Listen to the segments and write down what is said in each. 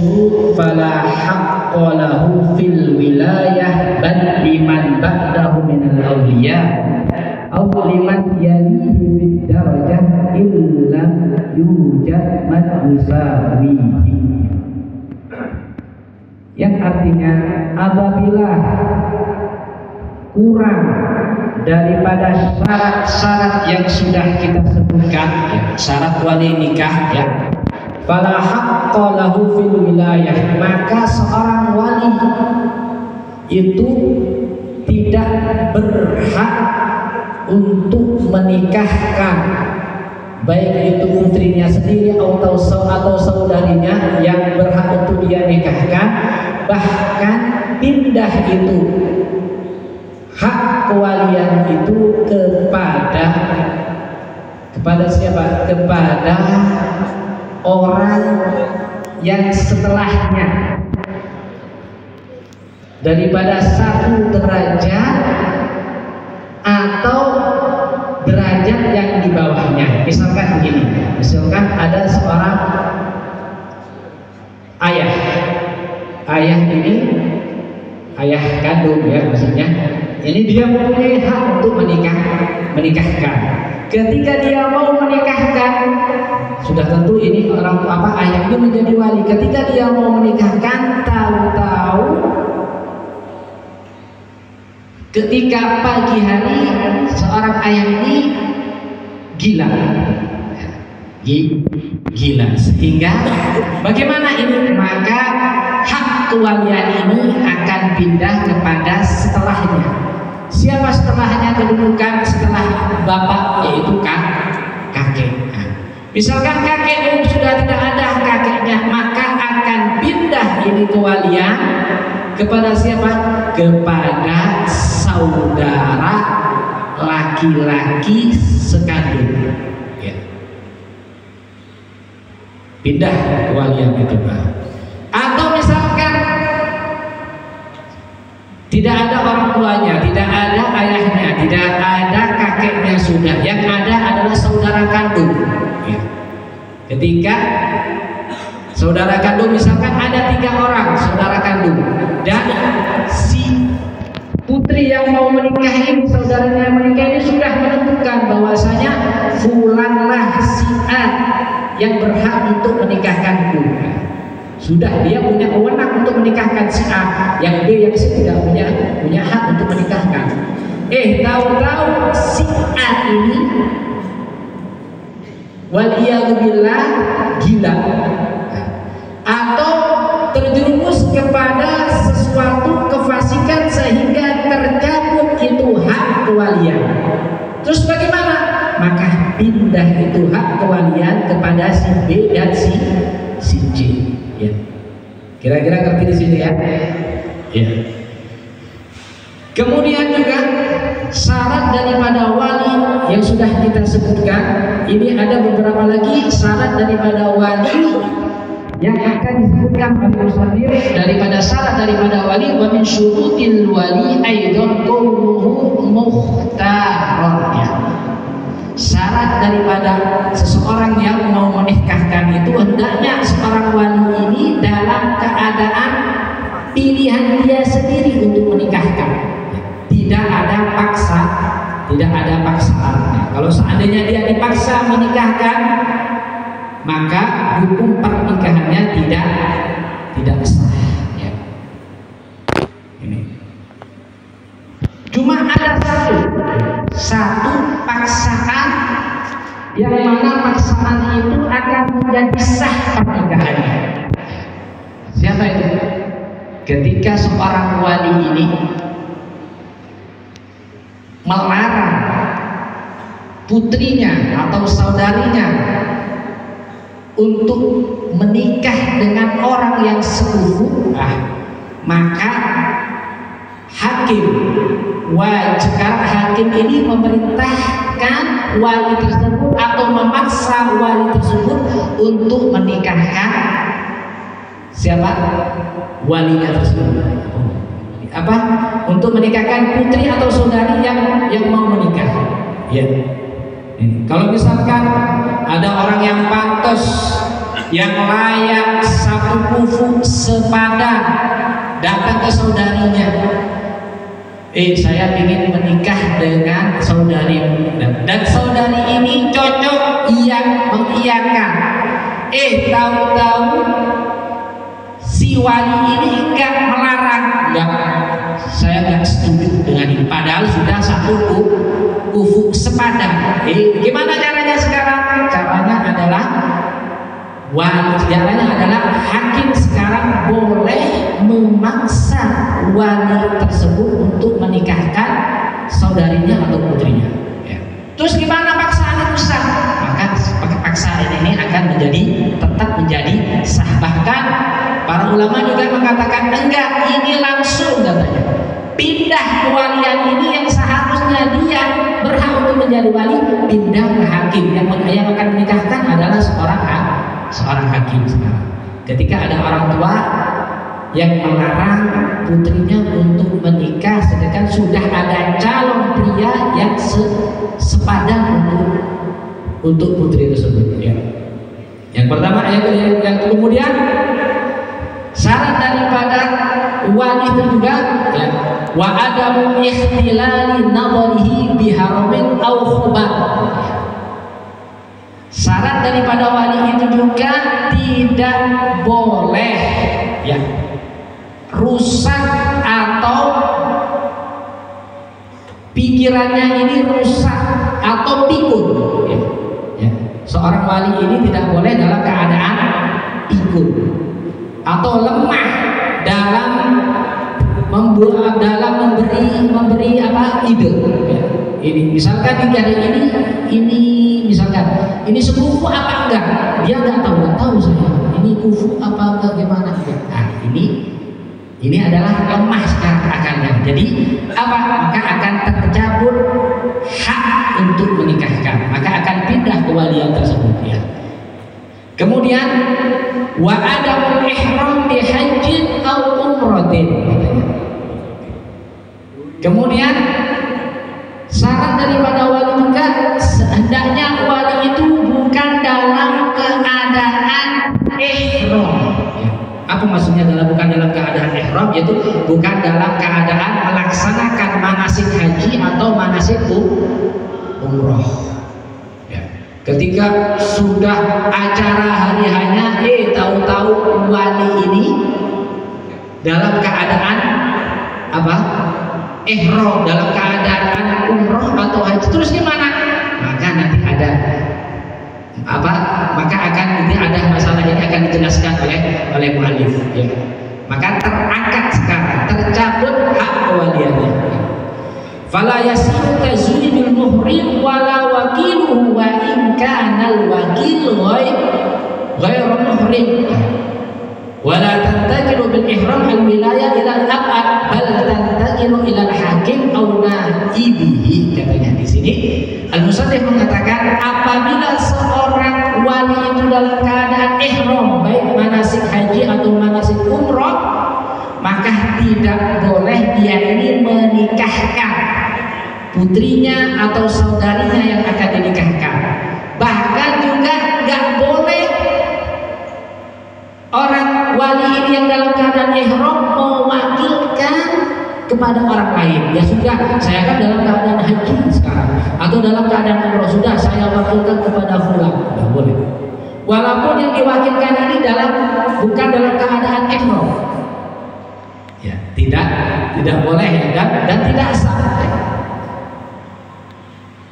syurut fala haqqa lahu fil wilayah bal liman ba'dahu minal awliya aw liman yalihi bid darajah illam yujad man yusawihi. Yang artinya apabila kurang daripada syarat-syarat yang sudah kita sebutkan, ya, syarat wali nikah, ya, fala haqqa lahu fil wilayah, maka seorang wali itu tidak berhak untuk menikahkan baik itu putrinya sendiri atau saudarinya yang berhak untuk dia nikahkan, bahkan pindah itu hak kewalian itu kepada siapa? Kepada orang yang setelahnya daripada satu derajat atau derajat yang di bawahnya. Misalkan begini, misalkan ada seorang ayah ini ayah kandung, ya, maksudnya ini dia mempunyai hak untuk menikahkan. Ketika dia mau menikahkan, sudah tentu ini orang ayah ini menjadi wali. Ketika dia mau menikahkan, tahu-tahu ketika pagi hari seorang ayah ini gila, sehingga bagaimana ini? Maka hak kewalian ini akan pindah kepada setelahnya. Siapa setelahnya? Kedudukan setelah bapak, yaitu kakek. Misalkan kakek sudah tidak ada kakeknya, maka akan pindah ini kewalian kepada siapa? Kepada saudara laki-laki sekandung, ya. Pindah kewalian itu, Pak. Atau misalkan tidak ada orang tuanya, tidak ada ayahnya, tidak ada kakeknya sudah, yang ada adalah saudara kandung, ya. Ketika saudara kandung, misalkan ada 3 orang saudara kandung, dan si putri yang mau menikahi, saudaranya yang menikah ini sudah menentukan bahwasanya fulanlah si A yang berhak untuk menikahkanku. Sudah, dia punya wewenang untuk menikahkan si A, yang B, yang C tidak punya hak untuk menikahkan. Tahu-tahu si A ini waliyadzubillah gila, atau terjerumus kepada sesuatu kefasikan sehingga tercabut itu hak kewalian. Terus bagaimana? Maka pindah itu hak kewalian kepada si B dan si J, ya. Kira-kira ngerti di sini, ya? Ya. Kemudian juga syarat daripada wali yang sudah kita sebutkan, ini ada beberapa lagi syarat daripada wali yang akan disebutkan oleh musannif. Daripada syarat daripada wali, wa min syurutil wali aidan qawluhu mukhtaron, ya. Syarat daripada seseorang yang mau menikahkan itu hendaknya seorang wali ini dalam keadaan pilihan dia sendiri untuk menikahkan. Tidak ada paksaan. Kalau seandainya dia dipaksa menikahkan, maka hukum pernikahannya tidak sah, ya. Ini cuma ada satu paksaan, yang mana paksaan itu akan menjadi sah pernikahannya. Siapa itu? Ketika seorang wali ini melarang putrinya atau saudarinya untuk menikah dengan orang yang sepupu, maka hakim ini memerintahkan wali tersebut atau memaksa wali tersebut untuk menikahkan siapa? Walinya tersebut. Untuk menikahkan putri atau saudari yang mau menikah, ya. Kalau misalkan ada orang yang pantas yang layak satu kufu sepadan datang ke saudarinya, saya ingin menikah dengan saudari dan saudari ini cocok, ia mengiyakan. Tahu-tahu si wali ini enggak, melarang, enggak, saya enggak setuju dengan ini, padahal sudah satu kufu sepadan. Gimana caranya sekarang? Caranya adalah hakim sekarang boleh memaksa wali tersebut untuk menikahkan saudarinya atau putrinya. Terus gimana paksaan itu sah? Maka paksaan ini akan tetap menjadi sah. Bahkan para ulama juga mengatakan enggak, ini langsung katanya pindah kewalian ini yang seharusnya dia berhak untuk menjadi wali, pindah ke hakim. Yang akan menikahkan adalah seorang hakim sekarang. Ketika ada orang tua yang melarang putrinya untuk menikah, sedangkan sudah ada calon pria yang sepadan untuk putri tersebut. Yang pertama, yang kemudian syarat daripada wali itu juga wa adamu ikhtilali nadharihi biharamin aw khubar. Syarat daripada wali itu juga tidak boleh rusak atau pikirannya ini rusak atau pikun. Seorang wali ini tidak boleh dalam keadaan pikun atau lemah dalam memberi ide. Ini misalkan ini sekufu apa enggak, dia nggak tahu saya ini kufu apa enggak, gimana. Ini adalah lemah sekarang akalnya. Jadi maka akan tercabut hak untuk menikahkan, maka akan pindah kewalian tersebut. Kemudian wa adamul ihram bi hajjin aw umratin. Kemudian syarat daripada wali juga sehendaknya wali itu bukan dalam keadaan ihram. Apa maksudnya bukan dalam keadaan ihram? Yaitu bukan dalam keadaan melaksanakan manasik haji atau manasik umroh. Ketika sudah acara hari hanya, tahu-tahu wali ini dalam keadaan ihram, dalam keadaan umroh atau haji, terus gimana? Maka nanti maka akan ada masalah ini akan dijelaskan oleh muallif. Maka terangkat sekarang, tercabut hak kewaliannya. Fala yasihu tazwijul muhrim wala wakiluhu wa in kana al-wakil ghairu muhrim. Wala tantakilu bil ihram al-wilayah ila al-abad bal tantakilu ila al-hakim aw naibihi. Katanya di sini al-musannif mengatakan apabila seorang wali itu dalam keadaan ihram, baik manasik haji atau manasik umroh, maka tidak boleh dia ini menikahkan putrinya atau saudarinya yang akan dinikahkan. Bahkan juga nggak boleh orang wali ini yang dalam keadaan ihram mewakilkan kepada orang lain. Ya sudah, saya kan dalam keadaan haji sekarang atau dalam keadaan umroh, sudah saya wakilkan kepada fulan. Nggak boleh. Walaupun yang diwakilkan ini bukan dalam keadaan ihram. Tidak boleh dan tidak sah.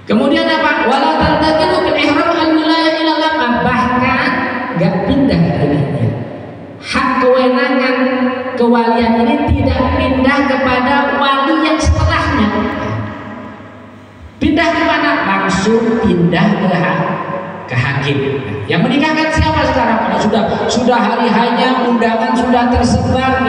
Kemudian apa? Wala tantakilu bil ihram al-wilayah ila al-abad, bahkan enggak pindah ini. Hak kewenangan kewalian ini tidak pindah kepada wali yang setelahnya. Pindah ke mana? Langsung pindah ke hakim. Yang menikahkan siapa sekarang? Kalau sudah hari hanya, undangan sudah tersebar,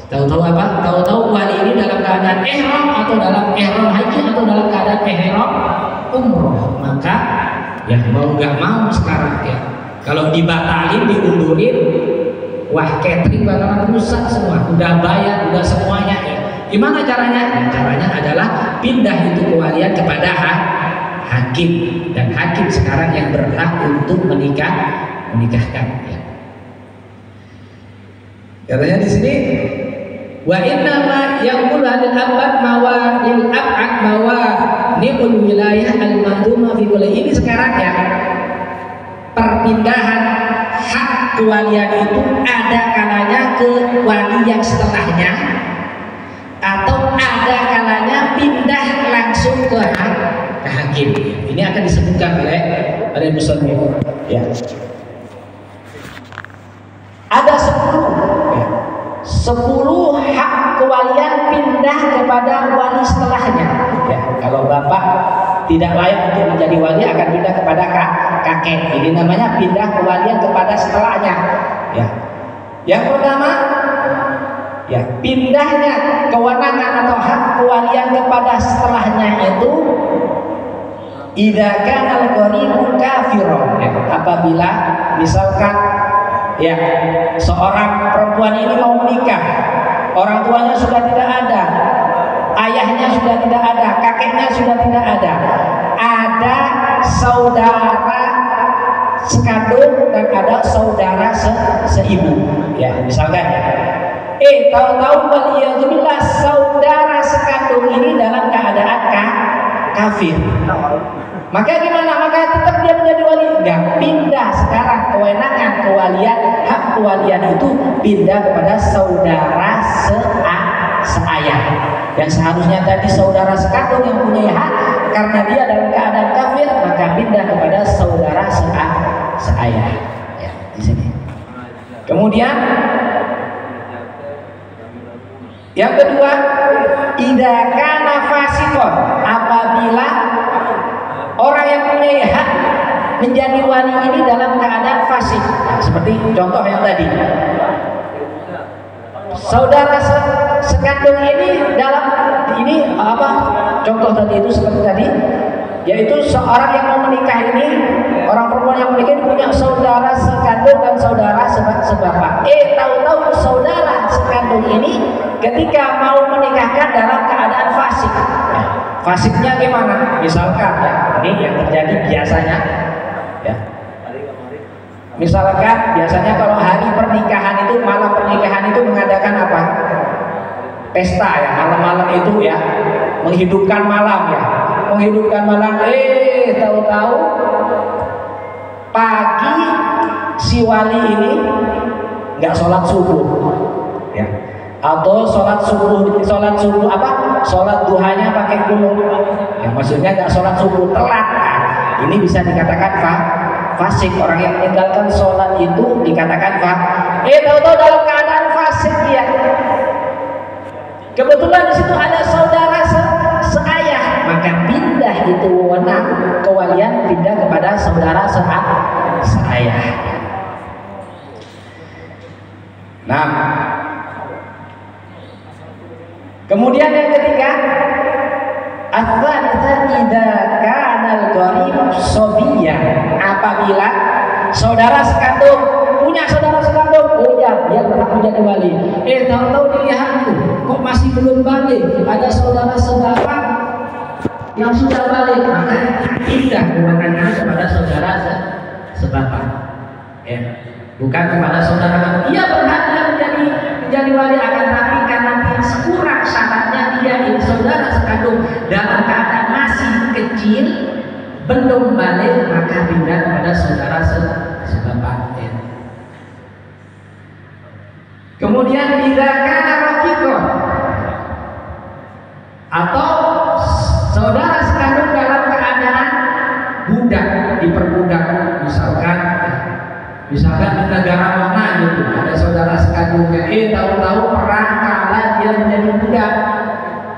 tahu-tahu apa? Tahu-tahu wali ini dalam keadaan ihram atau dalam ihram haji atau dalam keadaan ihram umroh. Maka mau nggak mau sekarang kalau dibatalin, diundurin, wah catering bakalan rusak semua. Udah bayar, udah semuanya. Gimana caranya? Caranya adalah pindah itu kewalian kepada hakim, dan hakim sekarang yang berhak untuk menikahkan. Ya. Katanya di sini wa inna ma yaqulu lil abad mawa lil abad mawa ni'ul wilayah al manduma fi kulli. Ini sekarang ya perpindahan hak kewalian itu ada kalanya ke wali yang setelahnya, atau ada kalanya pindah langsung ke hakim. Ini akan disebutkan oleh musannif. Ya. Ada 10 hak kewalian pindah kepada wali setelahnya. Ya, kalau bapak tidak layak untuk menjadi wali akan pindah kepada kakek. Ini namanya pindah kewalian kepada setelahnya. Ya. Yang pertama, ya, pindahnya kewenangan atau hak kewalian kepada setelahnya itu idza kana al-qaribu kafiran. Ya, apabila misalkan ya seorang perempuan ini mau menikah, orang tuanya sudah tidak ada, ayahnya sudah tidak ada, kakeknya sudah tidak ada saudara sekandung dan ada saudara seibu. Ya, misalkan tahu-tahu waliyadzubillah saudara sekandung ini dalam keadaan kafir. Maka gimana? Maka tetap dia menjadi wali. Enggak, pindah sekarang kewenangan kewalian, hak kewalian itu pindah kepada saudara seayah. Yang seharusnya tadi saudara sekandung yang punya hak, karena dia dalam keadaan kafir, maka pindah kepada saudara seayah. Ya, di sini. Kemudian yang kedua, idza kana fasiqon, apabila orang yang punya hak menjadi wali ini dalam keadaan fasik. Nah, seperti contoh yang tadi, saudara sekandung ini dalam ini apa? Contoh tadi itu seperti tadi, yaitu seorang yang mau menikah ini, orang perempuan yang menikah ini punya saudara sekandung dan saudara sebapak. Tahu-tahu saudara sekandung ini ketika mau menikahkan dalam keadaan fasik. Nah, fasiknya gimana? Misalkan ya, ini yang terjadi biasanya ya. Misalkan biasanya kalau hari pernikahan itu, malam pernikahan itu mengadakan apa? Pesta ya, malam-malam itu ya, menghidupkan malam ya. Menghidupkan malam, tahu-tahu pagi si wali ini nggak sholat subuh ya. Atau sholat subuh apa? Sholat duhanya pakai gunung. Ya, maksudnya nggak sholat subuh, telat. Nah, ini bisa dikatakan fasik. Orang yang meninggalkan sholat itu dikatakan tahu-tahu dalam keadaan fasik dia. Kebetulan di situ ada saudara seayah, maka pindah itu wewenang kewalian pindah kepada saudara seayah. Nah, kemudian yang ketiga, ats-tsalitsah idza kana al-qarib sabiyyan, apabila saudara sekandung punya saudara sekandung, oh ya, dia berhak menjadi wali. Tahu-tahu dilihatku kok masih belum balik, ada saudara sebapak yang sudah balik, maka pindah kewenangan kepada saudara sebapak. Ya, bukan kepada saudara kandung. Dia berhak menjadi wali, akan tapi karena dia kurang syaratnya, dia ini saudara sekandung dalam keadaan masih kecil belum balik, maka pindah kepada saudara sebapak. Ya. Kemudian idza kana rafiqan, atau saudara sekandung dalam keadaan budak, diperbudak, misalkan di negara mana gitu ada saudara sekandungnya, tahu-tahu perang kalah dia menjadi budak,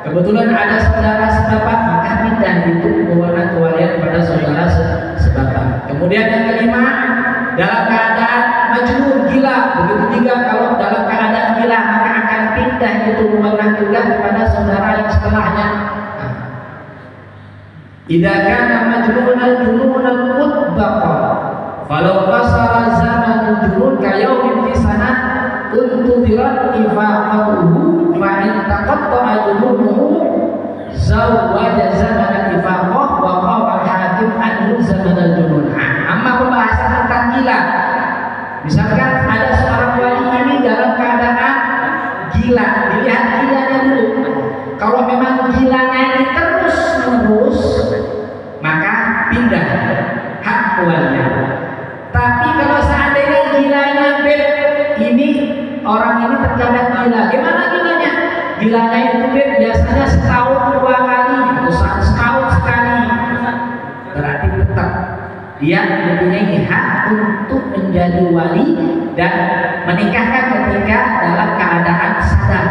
kebetulan ada saudara sebapak, maka pindah itu wewenang kewalian kepada saudara sebapak. Kemudian yang kelima, dalam keadaan majnun, gila, begitu juga kalau dalam keadaan gila, maka akan pindah itu wewenang juga kepada saudara yang setelahnya. Idza kana majnunan jununan mutbaqa falau qasara zaman junun kayaumin fi sanah untudirat ifaqatuhu fa in taqatta'a jununuhu zawwaja zaman ifaqah wa qama al-hakim an-nuzza min al-junun. Amma pembahasan tentang gila. Misalkan ada seorang wali ini dalam keadaan gila, dilihat gilanya dulu. Kalau memang gilanya ini terus menerus, maka pindah hak kewalian. Tapi kalau seandainya gilanya ini orang ini terkadang gila, gimana gilanya? Gilanya itu biasanya setahun 2 kali, atau setahun sekali. Berarti tetap dia mempunyai hak untuk menjadi wali dan menikahkan ketika dalam keadaan sadar.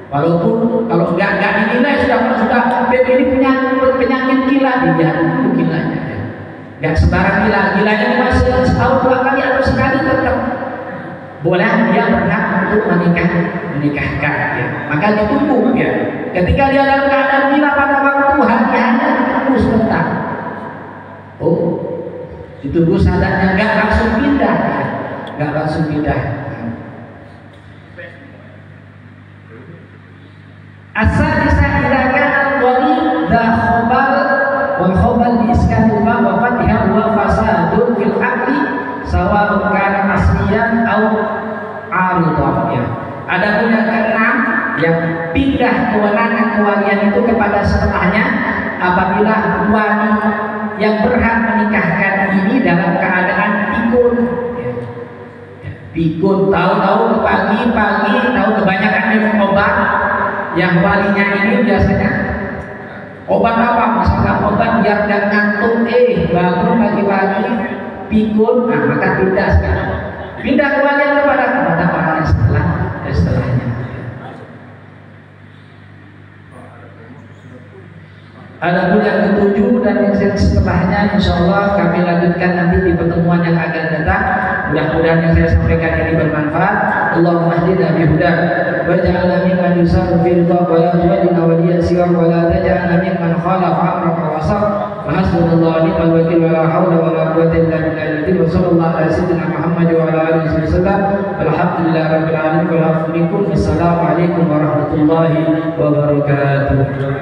Walaupun kalau enggak dinilai sudah ini penyakit gila, dia dulu gilanya. Enggak sembarang gilanya masih setahun 2 kali atau sekali tetap boleh dia berhak untuk menikahkan ya. Maka ditunggu ya. Ketika dia dalam keadaan gila pada waktu hanya ditunggu sebentar. Oh, ditunggu sadarnya, enggak langsung pindah ya. Enggak langsung pindah. As-sadisa idza kana al-wali dha khabal wal khabal bi iskanil ma wa fatiha wa fasadun fil aqli sawa'un kana asliyan aw aridan ya. Adapun yang keenam yang pindah kewenangan kewalian itu kepada setelahnya apabila wali yang berhak menikahkan ini dalam keadaan pikun ya. Pikun tahu-tahu pagi-pagi tahu kebanyakan minum obat. Yang walinya ini biasanya obat apa? Misalkan obat biar gak ngantuk, bangun pagi-pagi pikun, nah maka pindah sekarang. Pindah kewalian kepada orang yang setelahnya. Adapun yang ketujuh dan yang setelahnya, insya Allah kami lanjutkan nanti di pertemuan yang akan datang. Mudah-mudahan yang saya sampaikan ini bermanfaat. Allahumma hdina bihudak waj'alna mimman yusarru fi ridha wa la tu'adina waliyan siwak wa la taj'alna mimman khalafa amraka wa wasaq wa hasbunallahu wa ni'mal wakil wa la hawla wa la quwwata illa billahi wa sallallahu ala sayyidina Muhammad wa ala alihi wasallam walhamdulillahi rabbil alamin wa assalamu alaikum warahmatullahi wabarakatuh.